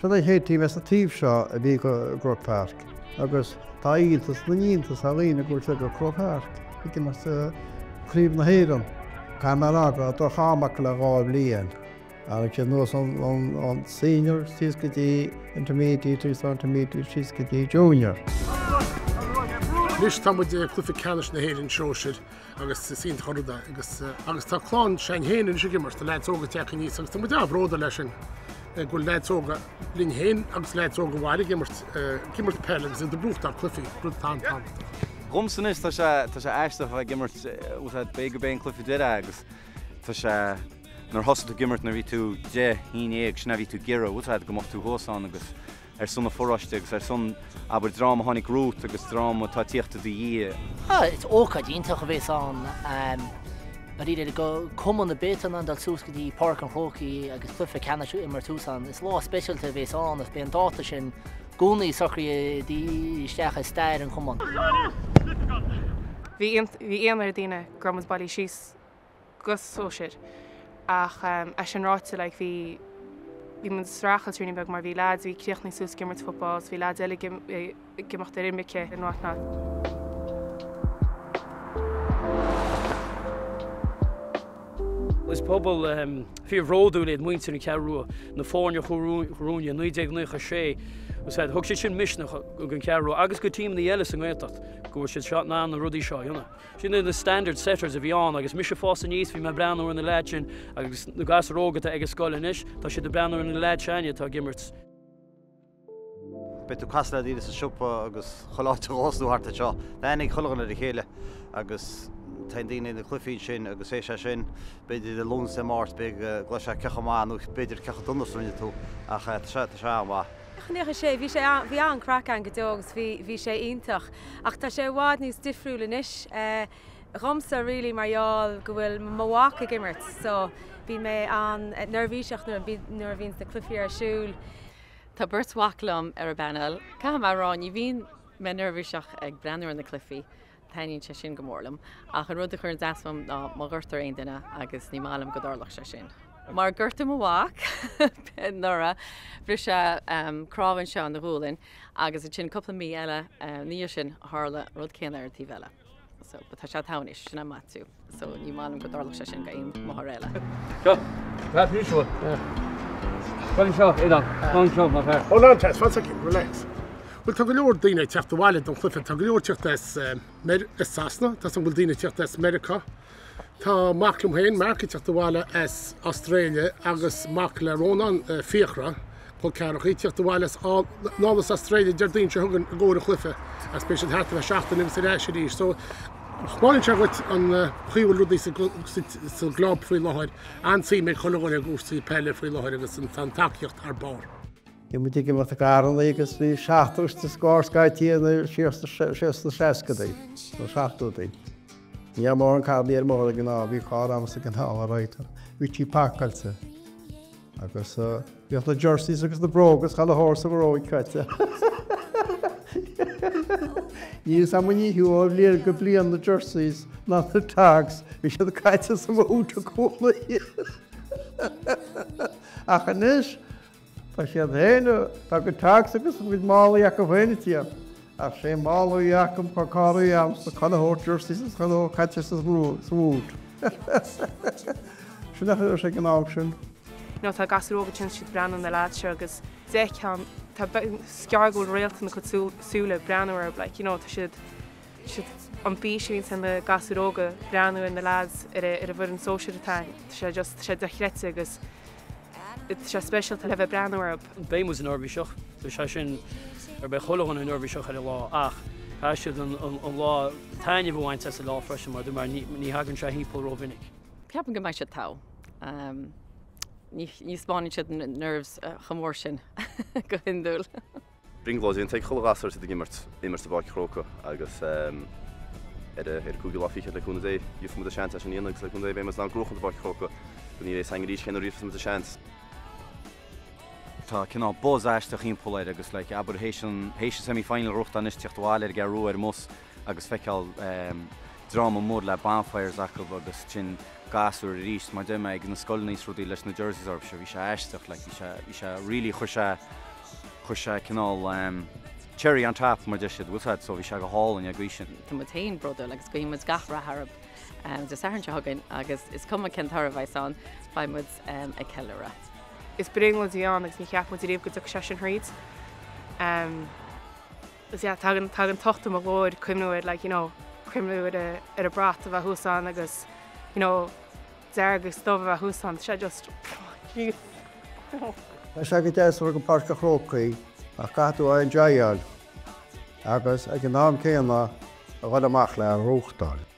Se é hétí mes a tíb seo a bhí go Pháirc. Agus tá íontas na níontas a lína gúir se go Pháirc. Ici mar chríomh na hÉireann. Cá mar aga do chámach le gáibh líon. Agus sé nuas an senior, síos go dtí intermediate, intermediate, síos go dtí junior. Nis tá muid clufa Ceannais na hÉireann Shóisir agus sín chorda agus tá chlán sein héanann sé gimmart a leidóga teach níos agus tá muid bhróda leis sin go leidóga lín héin agus leidóga bhhaile gimmart peile agus de brúchtá clufií brúd tá. Rumsan is tá sé eisteach a gimmart úsad bégur béin clufi deire agus tá sé nar hosa gimmart na bhí tú de híag sna bhí tú gira úsad go mocht tú hósán agus sunna forráiste agus sun aber drama tháinig grút agus drama tá tíochtta dí dhé. It's ócha díntaach a bhés an a ríidir go cuman na bétan an dal sús go dtí Pháirc an Chrócaigh agus clufa Ceannais immer túsan. Is lá specialte a bhés an, is bíon dáta sin gúnaí socraí dí isteach stair an cuman. Bhí aonar daoine gramas bailí síos gus Shóisir ach sin ráite le bhí mun strachel trúni beg mar bhí lads bhí críoch ní sús gimmart footballs, bhí lads eile gimacht ar imice in nuachna. Is pobl fi ródú leid muintir na Ceathrú na fáinne chorúne 1996 said thug sé sin misnach go an Ceathrú agus go tíim na eile san gaitat go sé shot ná na rudí seo dhéanana. Sin na standard setters a bhí an agus mis sé fása níos bhí me breanú in na leid sin agus na gas rógata ag scoil inis tá sé de breanú in na leid seine tá gimmart. Beú casla dí sa siúpa agus choláte rású harta seo. Dénig cholanna de chéile agus tá daine na clufií sin agus é sé sin beidir de lún sem mát be gluise cechamáú beidir cecha dunnasúine tú a se bhá. Chnécha sé bhí an Chrócaigh Dé agus bhí sé ionintach ach tá sé bhád níos difriúla inis romsa rilí marall go bhfuil mhacha gimmart so bhí mé an nervhíseach nuair bhín na clufií ar siúil. Tá burt wachlam ar a banal, Ca marrán i bhín me nervhíseach ag breanú an na clufií. Taíonn sé sin go mórlam ach an rud a chur deasfam ná má ggurtar aon duine agus ní málam go dárlach sé sin. Mar ggurta mhaach nura bhrí sé Chraobh seo na bhúlainn agus sin coppla mí eile níor sin hála rud céan ar tí bheile. So tá sé tánis sinna matú, so ní málam go dárlach sé sin gaon mar eile. Go, bheith níosú. Bhain seo éan, an seo má bheith. Hold on, Tess, 1 second, relax. Well, tá go leor daoine teachta bhhaile don chlufa, tá go leor teachta Sasna, tá san bhfuil daoine teachta America. Tá maclum héin marca teachta bhhaile Australia agus mac le rónan fiachra, chun cearach teachta bhhaile nálas Australia deir daoine se thugann a ggóir a chlufa a spéisial háta bheith seachtain sa réisií. So máinn se bhfuil an chuomhil rudaí sa gláb faoi láthir ansaí mé chulagáin a gúsaí peile faoi láthir agus an takeíocht ar bar. I mu ige mat a garan agus bhí 16 scór scaitiíana siasta 60 nó 60. Ní mór an cadí ar mór gná bhí chám sa an hála réitar. Bhí tí pácailte. Agus bhíocht na jerseys agus na brógus chaile hórsa bhróid caite. Níos am ní hiúáil léir go blion na jerseys ná na tags, bhí sé a caite sa úta cóla ach anis, tá sé héine tá go tags agus bhid málaí a go bhhainetí ach sé málaí acham chu cáí am sa chuthór jerseys is chu caite sa bhút. Sinna sé an ág sin. No tá gasróga sin si brean na láse agus déán tá sceargóil réalta na chu súla breanúir tá siad an bí sin san na gasróga breanú in na lads ar a bhfuir an sóisiir atá sé de chréite agus sé specialta le bheith breanúir. Béimú an orbhíiseach, sé sin ar be cholagan an orbhíiseach ar lá ach tá siad an lá taine bhhaint sa lá freisin mar mar ní hagann sé hípó róvinnig. Ceapan go mbeidh sé tá. Ní spáin siad nervs chamór sin go hindúil. Brionglóid on teag cholagasar sa gimmart immart bhaid Chrócaigh agus ar cúgil áfiche leúna dé dúfa mu a sean sin íanagus leúna dé bhémas ná grúchan bhaid Chrócaigh go ní rééis rí chéanú riomh mu a sean. Tá cinná bós eisteach ímpóir agus le aber hééis semi-final rucht an is teachtáil ar garú ar mus agus feiceáil drama mór le bPáirc agus sin gasú ríist mar de ag na scoil níos rudí leis na jerseys orb se bhí sé eisteach le bhí sé rilí chuir se chu sé cinál cherry an tap mar deisiad bhúsáid so bhí se go hálainn a gcuisi. Tá mu taon broda agus go mu gahra Harb de Sathairn hagan agus is cum cintar bhaán baimmuid a ceile. Is Brionglóid an agus ní cheap mu réomh go do se an hríd. Tagan tochtta a glóid cuimnúid cuimnúid ar a brat a bheith húsán agus deargus dómh a húsán se just Tá sé go déasú go Pháirc a Chrócaigh a catú an deáil agus ag an nám céanna a bhfuil amach le an rúchtáil.